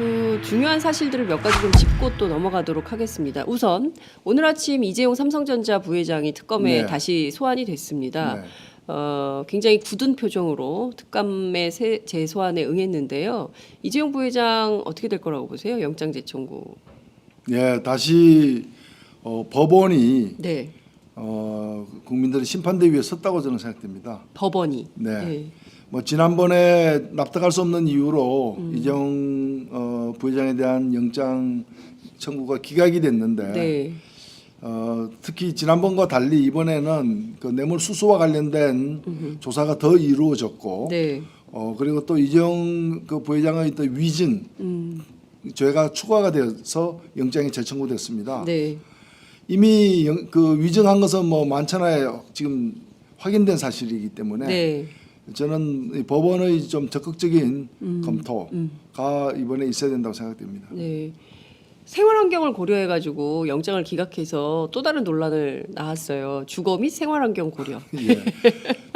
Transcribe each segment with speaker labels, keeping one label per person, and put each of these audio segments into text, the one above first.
Speaker 1: 그 중요한 사실들을 몇 가지 좀 짚고 또 넘어가도록 하겠습니다. 우선 오늘 아침 이재용 삼성전자 부회장이 특검에
Speaker 2: 네.
Speaker 1: 다시 소환이 됐습니다.
Speaker 2: 네.
Speaker 1: 굉장히 굳은 표정으로 특감의 재소환에 응했는데요. 이재용 부회장 어떻게 될 거라고 보세요? 영장재청구.
Speaker 2: 예, 다시 법원이
Speaker 1: 네.
Speaker 2: 국민들의 심판대 위에 섰다고 저는 생각됩니다.
Speaker 1: 법원이.
Speaker 2: 네.
Speaker 1: 네.
Speaker 2: 뭐 지난번에 납득할 수 없는 이유로 이재용 부회장에 대한 영장 청구가 기각이 됐는데
Speaker 1: 네.
Speaker 2: 특히 지난번과 달리 이번에는 그 뇌물 수수와 관련된 조사가 더 이루어졌고
Speaker 1: 네.
Speaker 2: 그리고 또 이재용 그 부회장의 또 위증 죄가 추가가 되어서 영장이 재청구됐습니다.
Speaker 1: 네.
Speaker 2: 이미 그 위증한 것은 뭐 만천하에 지금 확인된 사실이기 때문에
Speaker 1: 네.
Speaker 2: 저는 이 법원의 좀 적극적인 검토가 이번에 있어야 된다고 생각됩니다.
Speaker 1: 네. 생활 환경을 고려해 가지고 영장을 기각해서 또 다른 논란을 낳았어요. 주거 및 생활 환경 고려.
Speaker 2: 예.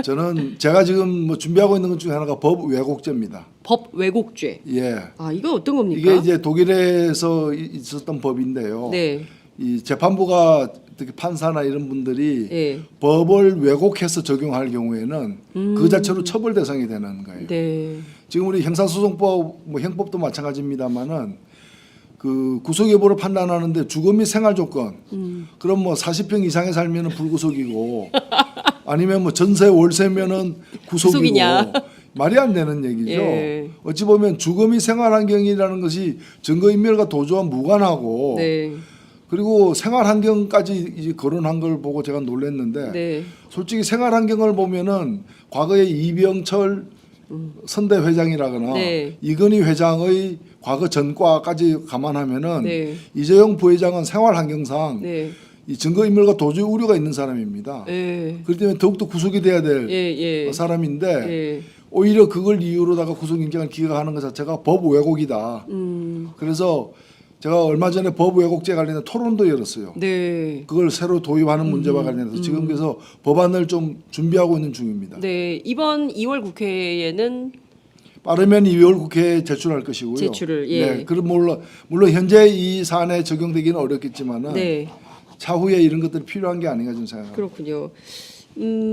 Speaker 2: 저는 제가 지금 뭐 준비하고 있는 것 중에 하나가 법 왜곡죄입니다.
Speaker 1: 법 왜곡죄.
Speaker 2: 예.
Speaker 1: 아, 이거 어떤 겁니까?
Speaker 2: 이게 이제 독일에서 있었던 법인데요.
Speaker 1: 네.
Speaker 2: 이 재판부가 특히 판사나 이런 분들이
Speaker 1: 네.
Speaker 2: 법을 왜곡해서 적용할 경우에는 그 자체로 처벌 대상이 되는 거예요.
Speaker 1: 네.
Speaker 2: 지금 우리 형사소송법, 뭐 형법도 마찬가지입니다만은 그 구속 여부를 판단하는데 주거 및 생활 조건, 그럼 뭐 40평 이상에 살면은 불구속이고 아니면 뭐 전세 월세면은 구속이고
Speaker 1: 구속이냐.
Speaker 2: 말이 안 되는 얘기죠.
Speaker 1: 예.
Speaker 2: 어찌 보면 주거 및 생활 환경이라는 것이 증거인멸과 도주와 무관하고
Speaker 1: 네.
Speaker 2: 그리고 생활 환경까지 이제 거론한 걸 보고 제가 놀랐는데
Speaker 1: 네.
Speaker 2: 솔직히 생활 환경을 보면은 과거에 이병철 선대 회장이라거나
Speaker 1: 네.
Speaker 2: 이건희 회장의 과거 전과까지 감안하면은
Speaker 1: 네.
Speaker 2: 이재용 부회장은 생활 환경상
Speaker 1: 네.
Speaker 2: 이 증거인멸과 도주 우려가 있는 사람입니다.
Speaker 1: 예.
Speaker 2: 그렇기 때문에 더욱더 구속이 돼야 될
Speaker 1: 예.
Speaker 2: 사람인데
Speaker 1: 예.
Speaker 2: 오히려 그걸 이유로다가 구속영장을 기각하는 것 자체가 법 왜곡이다. 그래서 제가 얼마 전에 법 왜곡죄 관련해 토론도 열었어요.
Speaker 1: 네.
Speaker 2: 그걸 새로 도입하는 문제와 관련해서 지금 그래서 법안을 좀 준비하고 있는 중입니다.
Speaker 1: 네. 이번 2월 국회에는
Speaker 2: 빠르면 2월 국회에 제출할 것이고요.
Speaker 1: 제출을, 예.
Speaker 2: 네, 그럼 물론 현재 이 사안에 적용되기는 어렵겠지만은
Speaker 1: 네.
Speaker 2: 차후에 이런 것들이 필요한 게 아닌가 좀 생각합니다.
Speaker 1: 그렇군요.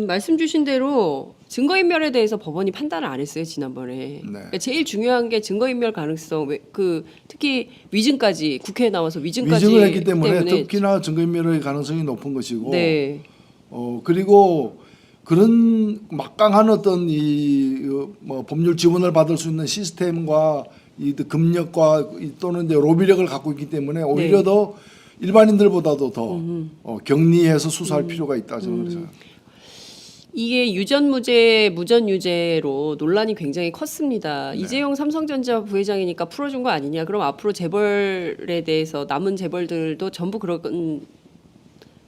Speaker 1: 말씀 주신 대로 증거인멸에 대해서 법원이 판단을 안 했어요 지난번에. 그러니까 제일 중요한 게 증거인멸 가능성, 특히 위증까지 국회에 나와서 위증까지
Speaker 2: 위증을 했기 때문에 특히나 증거인멸의 가능성이 높은 것이고,
Speaker 1: 네.
Speaker 2: 그리고 그런 막강한 어떤 뭐 법률 지원을 받을 수 있는 시스템과 이 금력과 또는 이제 로비력을 갖고 있기 때문에 오히려
Speaker 1: 네.
Speaker 2: 더 일반인들보다도 더 격리해서 수사할 필요가 있다 저는 그래서.
Speaker 1: 이게 유전무죄, 무전유죄로 논란이 굉장히 컸습니다. 이재용 삼성전자 부회장이니까 풀어준 거 아니냐. 그럼 앞으로 재벌에 대해서 남은 재벌들도 전부 그런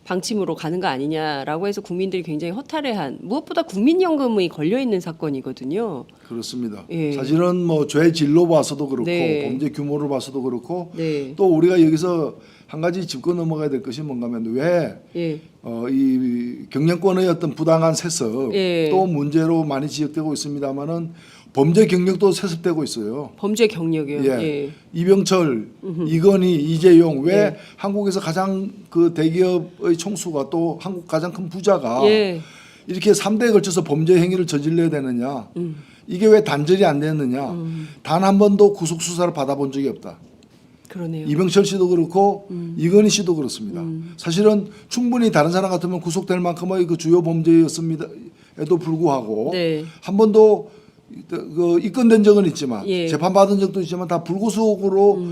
Speaker 1: 방침으로 가는 거 아니냐라고 해서 국민들이 굉장히 허탈해한, 무엇보다 국민연금이 걸려있는 사건이거든요.
Speaker 2: 그렇습니다.
Speaker 1: 예.
Speaker 2: 사실은 뭐 죄 질로 봐서도 그렇고
Speaker 1: 네.
Speaker 2: 범죄 규모를 봐서도 그렇고
Speaker 1: 네.
Speaker 2: 또 우리가 여기서 한 가지 짚고 넘어가야 될 것이 뭔가 하면 왜
Speaker 1: 예.
Speaker 2: 이 경영권의 어떤 부당한 세습
Speaker 1: 예.
Speaker 2: 또 문제로 많이 지적되고 있습니다만은 범죄 경력도 세습되고 있어요.
Speaker 1: 범죄 경력이요.
Speaker 2: 예.
Speaker 1: 예.
Speaker 2: 이병철, 이건희, 이재용 왜
Speaker 1: 예.
Speaker 2: 한국에서 가장 그 대기업의 총수가 또 한국 가장 큰 부자가
Speaker 1: 예.
Speaker 2: 이렇게 3대에 걸쳐서 범죄 행위를 저질러야 되느냐? 이게 왜 단절이 안 됐느냐? 단 한 번도 구속 수사를 받아본 적이 없다.
Speaker 1: 그러네요.
Speaker 2: 이병철 씨도 그렇고 이건희 씨도 그렇습니다. 사실은 충분히 다른 사람 같으면 구속될 만큼의 그 주요 범죄였습니다에도 불구하고
Speaker 1: 네.
Speaker 2: 한 번도 그 입건된 적은 있지만
Speaker 1: 예.
Speaker 2: 재판받은 적도 있지만 다 불구속으로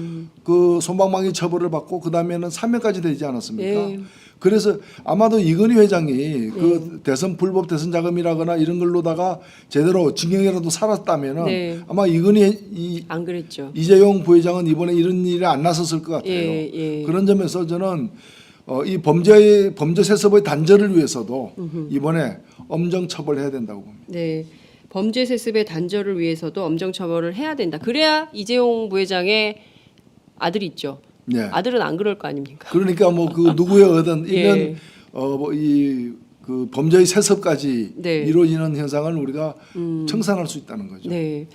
Speaker 2: 그 솜방망이 처벌을 받고 그 다음에는 사면까지 되지 않았습니까?
Speaker 1: 예.
Speaker 2: 그래서 아마도 이건희 회장이 그 대선 불법 대선 자금이라거나 이런 걸로다가 제대로 징역이라도 살았다면은
Speaker 1: 네.
Speaker 2: 아마 이건희
Speaker 1: 안 그랬죠.
Speaker 2: 이재용 부회장은 이번에 이런 일에 안 나섰을 것 같아요.
Speaker 1: 예.
Speaker 2: 그런 점에서 저는 이 범죄 세습의 단절을 위해서도 이번에 엄정 처벌해야 된다고 봅니다.
Speaker 1: 네. 범죄 세습의 단절을 위해서도 엄정 처벌을 해야 된다. 그래야 이재용 부회장의 아들이 있죠.
Speaker 2: 네.
Speaker 1: 아들은 안 그럴 거 아닙니까?
Speaker 2: 그러니까 뭐 그 누구의 어떤
Speaker 1: 예.
Speaker 2: 이런 이 그 범죄의 세습까지
Speaker 1: 네.
Speaker 2: 이루어지는 현상을 우리가 청산할 수 있다는 거죠.
Speaker 1: 네.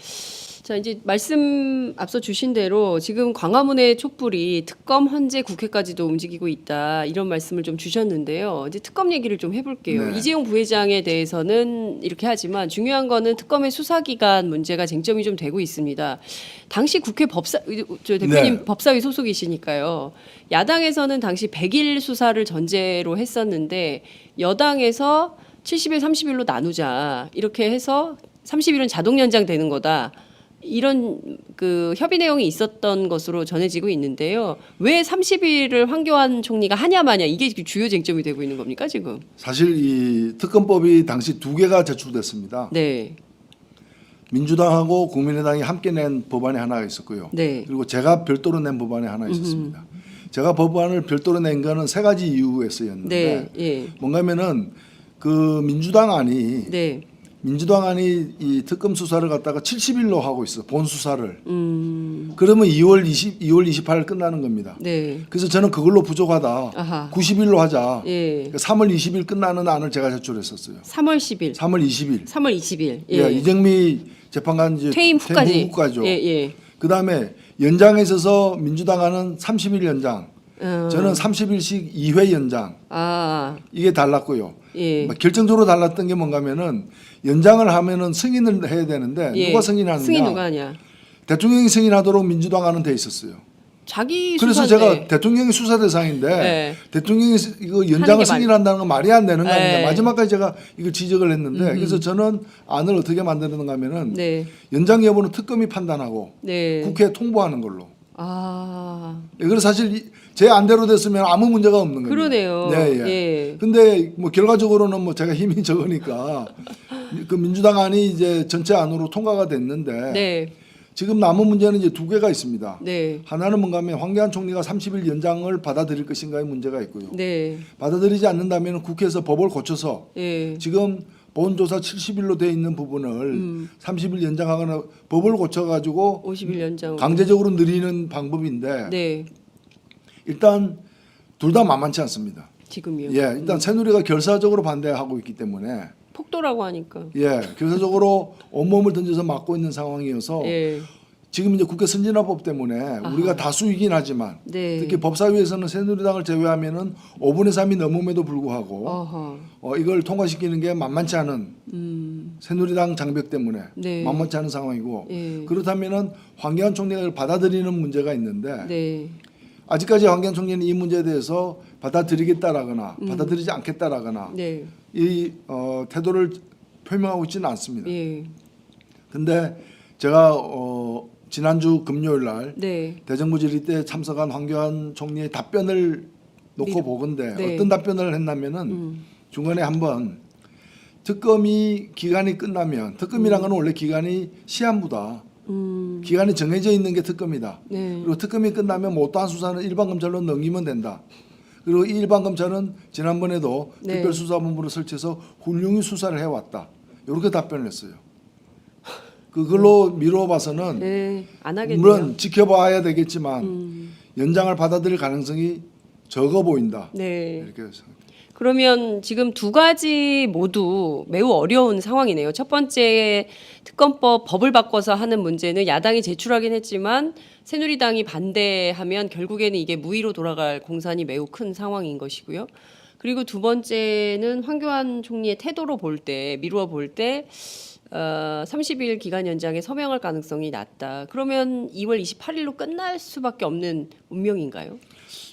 Speaker 1: 자, 이제 말씀 앞서 주신 대로 지금 광화문의 촛불이 특검 헌재 국회까지도 움직이고 있다 이런 말씀을 좀 주셨는데요. 이제 특검 얘기를 좀 해볼게요.
Speaker 2: 네.
Speaker 1: 이재용 부회장에 대해서는 이렇게 하지만 중요한 거는 특검의 수사기간 문제가 쟁점이 좀 되고 있습니다. 당시 국회 저 대표님
Speaker 2: 네.
Speaker 1: 법사위 소속이시니까요. 야당에서는 당시 100일 수사를 전제로 했었는데 여당에서 70일, 30일로 나누자 이렇게 해서 30일은 자동 연장되는 거다. 이런 그 협의 내용이 있었던 것으로 전해지고 있는데요. 왜 30일을 황교안 총리가 하냐 마냐 이게 주요 쟁점이 되고 있는 겁니까 지금?
Speaker 2: 사실 이 특검법이 당시 두 개가 제출됐습니다.
Speaker 1: 네,
Speaker 2: 민주당하고 국민의당이 함께 낸 법안이 하나가 있었고요.
Speaker 1: 네,
Speaker 2: 그리고 제가 별도로 낸 법안이 하나 있었습니다. 제가 법안을 별도로 낸 거는 세 가지 이유에서였는데
Speaker 1: 네, 예,
Speaker 2: 뭔가면은 그 민주당 안이 이 특검 수사를 갖다가 70일로 하고 있어 본 수사를. 그러면 2월 28일 끝나는 겁니다.
Speaker 1: 네,
Speaker 2: 그래서 저는 그걸로 부족하다.
Speaker 1: 아하.
Speaker 2: 90일로 하자.
Speaker 1: 예,
Speaker 2: 3월 20일 끝나는 안을 제가 제출했었어요.
Speaker 1: 3월 10일,
Speaker 2: 3월 20일.
Speaker 1: 3월 20일,
Speaker 2: 예, 이정미 재판관 이제
Speaker 1: 퇴임 후까지.
Speaker 2: 죠
Speaker 1: 예, 예.
Speaker 2: 그다음에 연장에 있어서 민주당안은 30일 연장, 저는 30일씩 2회 연장.
Speaker 1: 아,
Speaker 2: 이게 달랐고요.
Speaker 1: 예,
Speaker 2: 결정적으로 달랐던 게 뭔가면은 연장을 하면은 승인을 해야 되는데
Speaker 1: 예.
Speaker 2: 누가 승인하느냐?
Speaker 1: 승인 누가 하냐?
Speaker 2: 대통령이 승인하도록 민주당안은 돼 있었어요.
Speaker 1: 자기
Speaker 2: 그래서
Speaker 1: 수사인데.
Speaker 2: 제가 대통령이 수사 대상인데
Speaker 1: 네.
Speaker 2: 대통령이 이거
Speaker 1: 하는 게
Speaker 2: 연장을 승인한다는 건 말이 안 되는 거 아닙니까?
Speaker 1: 네.
Speaker 2: 마지막까지 제가 이걸 지적을 했는데 그래서 저는 안을 어떻게 만드는가 하면은
Speaker 1: 네,
Speaker 2: 연장 여부는 특검이 판단하고
Speaker 1: 네.
Speaker 2: 국회에 통보하는 걸로.
Speaker 1: 아,
Speaker 2: 그래서 사실 제 안대로 됐으면 아무 문제가 없는 거예요.
Speaker 1: 그러네요.
Speaker 2: 네, 예.
Speaker 1: 예.
Speaker 2: 근데 뭐 결과적으로는 뭐 제가 힘이 적으니까 그 민주당 안이 이제 전체 안으로 통과가 됐는데
Speaker 1: 네,
Speaker 2: 지금 남은 문제는 이제 두 개가 있습니다.
Speaker 1: 네,
Speaker 2: 하나는 뭔가 하면 황교안 총리가 30일 연장을 받아들일 것인가의 문제가 있고요.
Speaker 1: 네,
Speaker 2: 받아들이지 않는다면 국회에서 법을 고쳐서
Speaker 1: 예.
Speaker 2: 지금 본조사 70일로 돼 있는 부분을 30일 연장하거나 법을 고쳐가지고
Speaker 1: 50일 연장.
Speaker 2: 강제적으로 늘리는 방법인데
Speaker 1: 네,
Speaker 2: 일단 둘 다 만만치 않습니다.
Speaker 1: 지금요.
Speaker 2: 예, 일단 새누리가 결사적으로 반대하고 있기 때문에
Speaker 1: 폭도라고 하니까.
Speaker 2: 예, 결사적으로 온몸을 던져서 막고 있는 상황이어서
Speaker 1: 예,
Speaker 2: 지금 이제 국회 선진화법 때문에 우리가 다수이긴 하지만
Speaker 1: 네.
Speaker 2: 특히 법사위에서는 새누리당을 제외하면은 5분의 3이 넘음에도 불구하고
Speaker 1: 어허.
Speaker 2: 이걸 통과시키는 게 만만치 않은 새누리당 장벽 때문에
Speaker 1: 네.
Speaker 2: 만만치 않은 상황이고
Speaker 1: 예.
Speaker 2: 그렇다면은 황교안 총리가 이걸 받아들이는 문제가 있는데
Speaker 1: 네,
Speaker 2: 아직까지 황교안 총리는 이 문제에 대해서 받아들이겠다라거나 받아들이지 않겠다라거나
Speaker 1: 네,
Speaker 2: 이 태도를 표명하고 있지는 않습니다.
Speaker 1: 예,
Speaker 2: 근데 제가 지난주 금요일 날
Speaker 1: 네,
Speaker 2: 대정부 질의 때 참석한 황교안 총리의 답변을 놓고 보건데
Speaker 1: 네.
Speaker 2: 어떤 답변을 했냐면은 중간에 한번 특검이 기간이 끝나면 특검이란 건 원래 기간이 시한부다. 기간이 정해져 있는 게 특검이다.
Speaker 1: 네,
Speaker 2: 그리고 특검이 끝나면 뭐 어떠한 수사는 일반 검찰로 넘기면 된다. 그리고 이 일반 검찰은 지난번에도
Speaker 1: 네.
Speaker 2: 특별수사본부를 설치해서 훌륭히 수사를 해왔다. 이렇게 답변을 했어요. 그걸로 미루어 봐서는
Speaker 1: 네, 안 하겠네요.
Speaker 2: 물론 지켜봐야 되겠지만 연장을 받아들일 가능성이 적어 보인다.
Speaker 1: 네.
Speaker 2: 이렇게 해서
Speaker 1: 그러면 지금 두 가지 모두 매우 어려운 상황이네요. 첫 번째 특검법 법을 바꿔서 하는 문제는 야당이 제출하긴 했지만 새누리당이 반대하면 결국에는 이게 무의로 돌아갈 공산이 매우 큰 상황인 것이고요. 그리고 두 번째는 황교안 총리의 태도로 볼 때 미루어 볼 때 30일 기간 연장에 서명할 가능성이 낮다. 그러면 2월 28일로 끝날 수밖에 없는 운명인가요?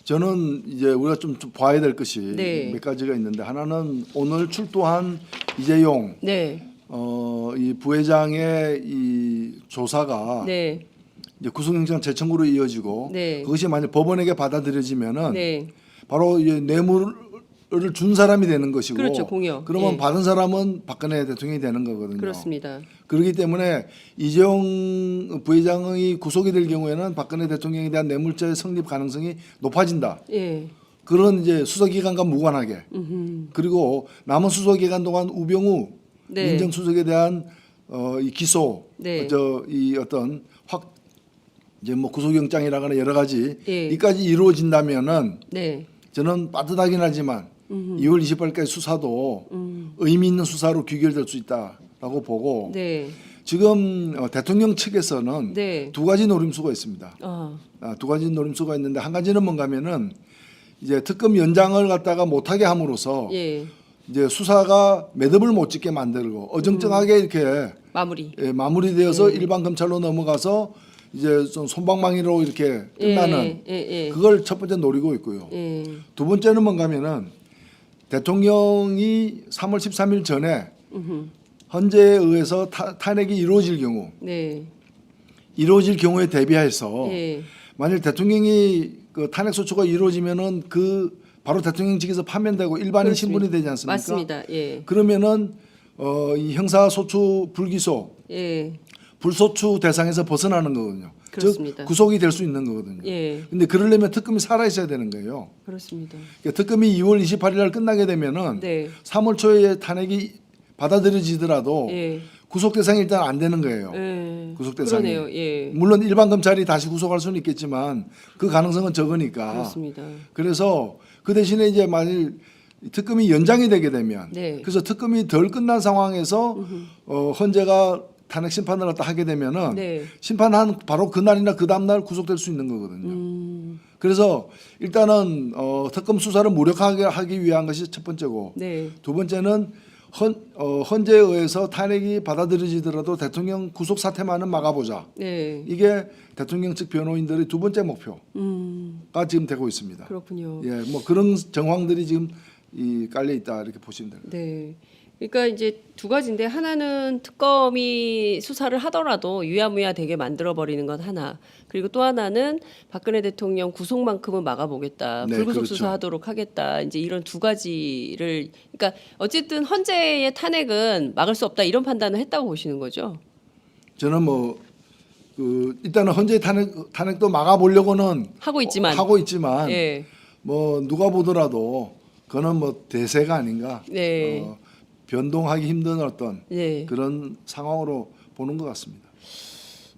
Speaker 2: 저는 이제 우리가 좀 봐야 될 것이
Speaker 1: 네.
Speaker 2: 몇 가지가 있는데 하나는 오늘 출두한 이재용
Speaker 1: 네,
Speaker 2: 이 부회장의 이 조사가
Speaker 1: 네,
Speaker 2: 이제 구속영장 재청구로 이어지고
Speaker 1: 네.
Speaker 2: 그것이 만약 법원에게 받아들여지면은
Speaker 1: 네,
Speaker 2: 바로 이 뇌물을 준 사람이 되는 것이고
Speaker 1: 그렇죠, 공여.
Speaker 2: 그러면
Speaker 1: 예.
Speaker 2: 받은 사람은 박근혜 대통령이 되는 거거든요.
Speaker 1: 그렇습니다.
Speaker 2: 그렇기 때문에 이재용 부회장의 구속이 될 경우에는 박근혜 대통령에 대한 뇌물죄 성립 가능성이 높아진다.
Speaker 1: 예,
Speaker 2: 그런 이제 수사기관과 무관하게 그리고 남은 수사기간 동안 우병우
Speaker 1: 네.
Speaker 2: 민정수석에 대한 이 기소,
Speaker 1: 네.
Speaker 2: 이 어떤 이제 뭐 구속영장이라거나 여러 가지
Speaker 1: 예.
Speaker 2: 이까지 이루어진다면은
Speaker 1: 네,
Speaker 2: 저는 빠듯하긴 하지만 2월 28일까지 수사도 의미 있는 수사로 귀결될 수 있다라고 보고
Speaker 1: 네,
Speaker 2: 지금 대통령 측에서는
Speaker 1: 네.
Speaker 2: 두 가지 노림수가 있습니다.
Speaker 1: 아,
Speaker 2: 두 가지 노림수가 있는데 한 가지는 뭔가면은 이제 특검 연장을 갖다가 못하게 함으로써
Speaker 1: 예.
Speaker 2: 이제 수사가 매듭을 못 짓게 만들고 어정쩡하게 이렇게
Speaker 1: 마무리.
Speaker 2: 마무리되어서 일반 검찰로 넘어가서 이제 좀 솜방망이로 이렇게 끝나는
Speaker 1: 예.
Speaker 2: 그걸 첫 번째 노리고 있고요.
Speaker 1: 예.
Speaker 2: 두 번째는 뭔가면은 대통령이 3월 13일 전에 헌재에 의해서 탄핵이 이루어질 경우
Speaker 1: 네.
Speaker 2: 이루어질 경우에 대비해서
Speaker 1: 예.
Speaker 2: 만일 대통령이 그 탄핵 소추가 이루어지면은 그 바로 대통령직에서 파면되고 일반인
Speaker 1: 그렇습니다.
Speaker 2: 신분이 되지 않습니까?
Speaker 1: 맞습니다. 예.
Speaker 2: 그러면은 이 형사 소추 불기소
Speaker 1: 예.
Speaker 2: 불소추 대상에서 벗어나는 거거든요.
Speaker 1: 그렇습니다.
Speaker 2: 즉 구속이 될 수 있는 거거든요.
Speaker 1: 예.
Speaker 2: 근데 그러려면 특검이 살아 있어야 되는 거예요.
Speaker 1: 그렇습니다.
Speaker 2: 그러니까 특검이 2월 28일 날 끝나게 되면은
Speaker 1: 네.
Speaker 2: 3월 초에 탄핵이 받아들여지더라도
Speaker 1: 예.
Speaker 2: 구속 대상이 일단 안 되는 거예요.
Speaker 1: 예.
Speaker 2: 구속 대상이.
Speaker 1: 그러네요. 예.
Speaker 2: 물론 일반 검찰이 다시 구속할 수는 있겠지만 그 가능성은 적으니까.
Speaker 1: 그렇습니다.
Speaker 2: 그래서 그 대신에 이제 만일 특검이 연장이 되게 되면
Speaker 1: 네.
Speaker 2: 그래서 특검이 덜 끝난 상황에서 헌재가 탄핵 심판을 갖다 하게 되면은
Speaker 1: 네.
Speaker 2: 심판한 바로 그날이나 그 다음 날 구속될 수 있는 거거든요. 그래서 일단은 특검 수사를 무력하게 하기 위한 것이 첫 번째고
Speaker 1: 네.
Speaker 2: 두 번째는 헌재에 의해서 탄핵이 받아들여지더라도 대통령 구속 사태만은 막아보자.
Speaker 1: 네.
Speaker 2: 이게 대통령 측 변호인들의 두 번째 목표가 지금 되고 있습니다.
Speaker 1: 그렇군요.
Speaker 2: 예, 뭐 그런 정황들이 지금 깔려 있다 이렇게 보시면 됩니다.
Speaker 1: 네. 그러니까 이제 두 가지인데 하나는 특검이 수사를 하더라도 유야무야 되게 만들어 버리는 것 하나. 그리고 또 하나는 박근혜 대통령 구속만큼은 막아보겠다.
Speaker 2: 네,
Speaker 1: 불구속
Speaker 2: 그렇죠.
Speaker 1: 수사하도록 하겠다. 이제 이런 두 가지를 그러니까 어쨌든 헌재의 탄핵은 막을 수 없다 이런 판단을 했다고 보시는 거죠.
Speaker 2: 저는 뭐 일단은 헌재 탄핵도 막아보려고는
Speaker 1: 하고 있지만.
Speaker 2: 하고 있지만
Speaker 1: 예.
Speaker 2: 뭐 누가 보더라도 그거는 뭐 대세가 아닌가.
Speaker 1: 네.
Speaker 2: 변동하기 힘든 어떤
Speaker 1: 네.
Speaker 2: 그런 상황으로 보는 것 같습니다.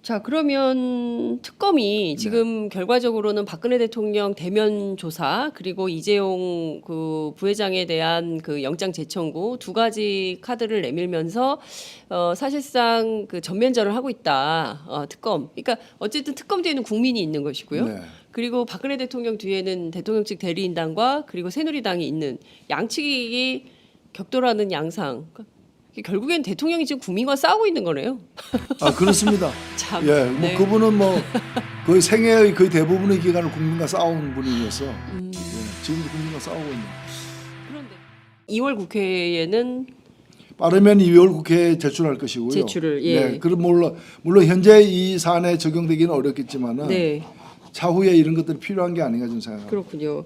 Speaker 1: 자, 그러면 특검이 지금 결과적으로는 박근혜 대통령 대면 조사 그리고 이재용 그 부회장에 대한 그 영장 재청구 두 가지 카드를 내밀면서 사실상 그 전면전을 하고 있다. 특검. 그러니까 어쨌든 특검 뒤에는 국민이 있는 것이고요.
Speaker 2: 네.
Speaker 1: 그리고 박근혜 대통령 뒤에는 대통령 측 대리인단과 그리고 새누리당이 있는 양측이 격돌하는 양상. 결국엔 대통령이 지금 국민과 싸우고 있는 거네요.
Speaker 2: 그렇습니다.
Speaker 1: 참.
Speaker 2: 예, 뭐
Speaker 1: 네.
Speaker 2: 그분은 뭐 거의 생애의 거의 대부분의 기간을 국민과 싸운 분이어서 지금도 국민과 싸우고 있는.
Speaker 1: 그런데 2월 국회에는
Speaker 2: 빠르면 2월 국회에 제출할 것이고요.
Speaker 1: 제출을, 예.
Speaker 2: 네, 그럼 물론 현재 이 사안에 적용되기는 어렵겠지만은
Speaker 1: 네.
Speaker 2: 차후에 이런 것들이 필요한 게 아닌가 저는 생각합니다.
Speaker 1: 그렇군요.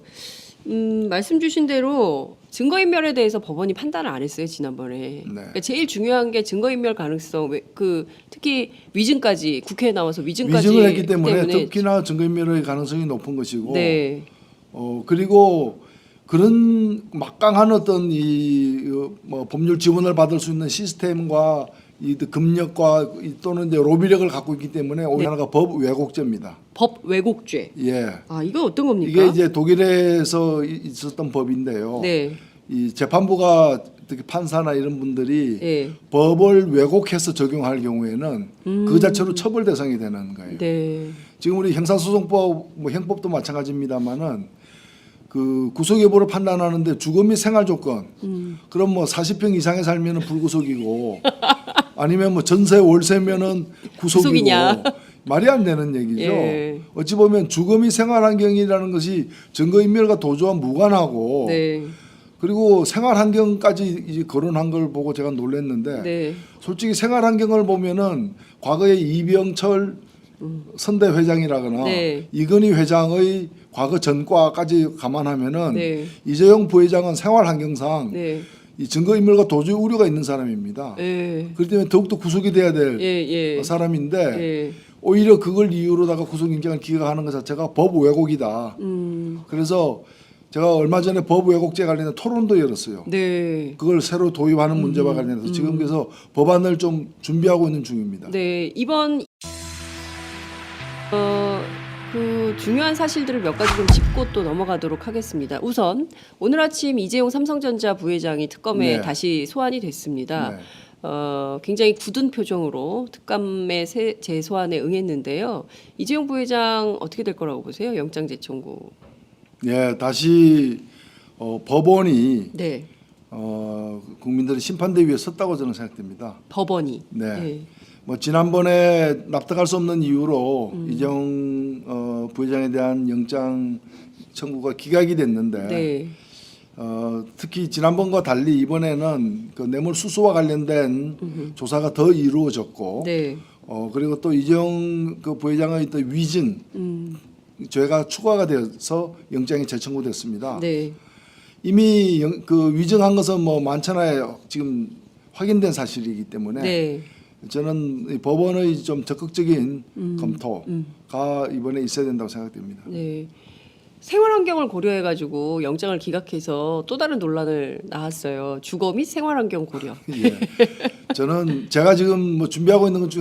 Speaker 1: 말씀 주신 대로 증거인멸에 대해서 법원이 판단을 안 했어요 지난번에. 그러니까 제일 중요한 게 증거인멸 가능성. 특히 위증까지 국회에 나와서 위증까지
Speaker 2: 위증을 했기 때문에 특히나 증거인멸의 가능성이 높은 것이고.
Speaker 1: 네.
Speaker 2: 그리고 그런 막강한 어떤 뭐 법률 지원을 받을 수 있는 시스템과 이 금력과 또는 이제 로비력을 갖고 있기 때문에 오히려 하나가 법 왜곡죄입니다.
Speaker 1: 법 왜곡죄.
Speaker 2: 예.
Speaker 1: 이거 어떤 겁니까?
Speaker 2: 이게 이제 독일에서 있었던 법인데요.
Speaker 1: 네.
Speaker 2: 이 재판부가 특히 판사나 이런 분들이
Speaker 1: 예.
Speaker 2: 법을 왜곡해서 적용할 경우에는 그 자체로 처벌 대상이 되는 거예요.
Speaker 1: 네.
Speaker 2: 지금 우리 형사소송법, 뭐 형법도 마찬가지입니다만은 그 구속 여부를 판단하는데 주거 및 생활 조건. 그럼 뭐 40평 이상에 살면은 불구속이고 아니면 뭐 전세 월세면은 구속이고
Speaker 1: 구속이냐.
Speaker 2: 말이 안 되는 얘기죠.
Speaker 1: 예.
Speaker 2: 어찌 보면 주거 및 생활 환경이라는 것이 증거인멸과 도저히 무관하고
Speaker 1: 네.
Speaker 2: 그리고 생활 환경까지 이제 거론한 걸 보고 제가 놀랐는데
Speaker 1: 네.
Speaker 2: 솔직히 생활 환경을 보면은 과거에 이병철 선대 회장이라거나
Speaker 1: 네.
Speaker 2: 이건희 회장의 과거 전과까지 감안하면은
Speaker 1: 네.
Speaker 2: 이재용 부회장은 생활 환경상
Speaker 1: 네.
Speaker 2: 이 증거인멸과 도저히 우려가 있는 사람입니다.
Speaker 1: 예.
Speaker 2: 그렇기 때문에 더욱더 구속이 돼야 될
Speaker 1: 예.
Speaker 2: 사람인데
Speaker 1: 예.
Speaker 2: 오히려 그걸 이유로다가 구속영장을 기각하는 것 자체가 법 왜곡이다. 그래서 제가 얼마 전에 법 왜곡죄 관련된 토론도 열었어요.
Speaker 1: 네.
Speaker 2: 그걸 새로 도입하는 문제와 관련해서 지금 그래서 법안을 좀 준비하고 있는 중입니다.
Speaker 1: 네. 이번 그 중요한 사실들을 몇 가지 좀 짚고 또 넘어가도록 하겠습니다. 우선 오늘 아침 이재용 삼성전자 부회장이 특검에
Speaker 2: 네.
Speaker 1: 다시 소환이 됐습니다.
Speaker 2: 네.
Speaker 1: 굉장히 굳은 표정으로 특감의 재소환에 응했는데요. 이재용 부회장 어떻게 될 거라고 보세요? 영장 재청구.
Speaker 2: 예, 다시 법원이
Speaker 1: 네,
Speaker 2: 국민들의 심판대 위에 섰다고 저는 생각됩니다.
Speaker 1: 법원이.
Speaker 2: 네. 뭐 지난번에 납득할 수 없는 이유로 이재용 부회장에 대한 영장 청구가 기각이 됐는데
Speaker 1: 네.
Speaker 2: 특히 지난번과 달리 이번에는 그 뇌물 수수와 관련된 조사가 더 이루어졌고
Speaker 1: 네.
Speaker 2: 그리고 또 이재용 그 부회장의 또 위증 죄가 추가가 되어서 영장이 재청구됐습니다.
Speaker 1: 네.
Speaker 2: 이미 그 위증한 것은 뭐 만천하에 지금 확인된 사실이기 때문에
Speaker 1: 네.
Speaker 2: 저는 이 법원의 좀 적극적인 검토가 이번에 있어야 된다고 생각됩니다.
Speaker 1: 네. 생활 환경을 고려해 가지고 영장을 기각해서 또 다른 논란을 낳았어요. 주거 및 생활 환경 고려.
Speaker 2: 예. 저는 제가 지금 뭐 준비하고 있는 것 중에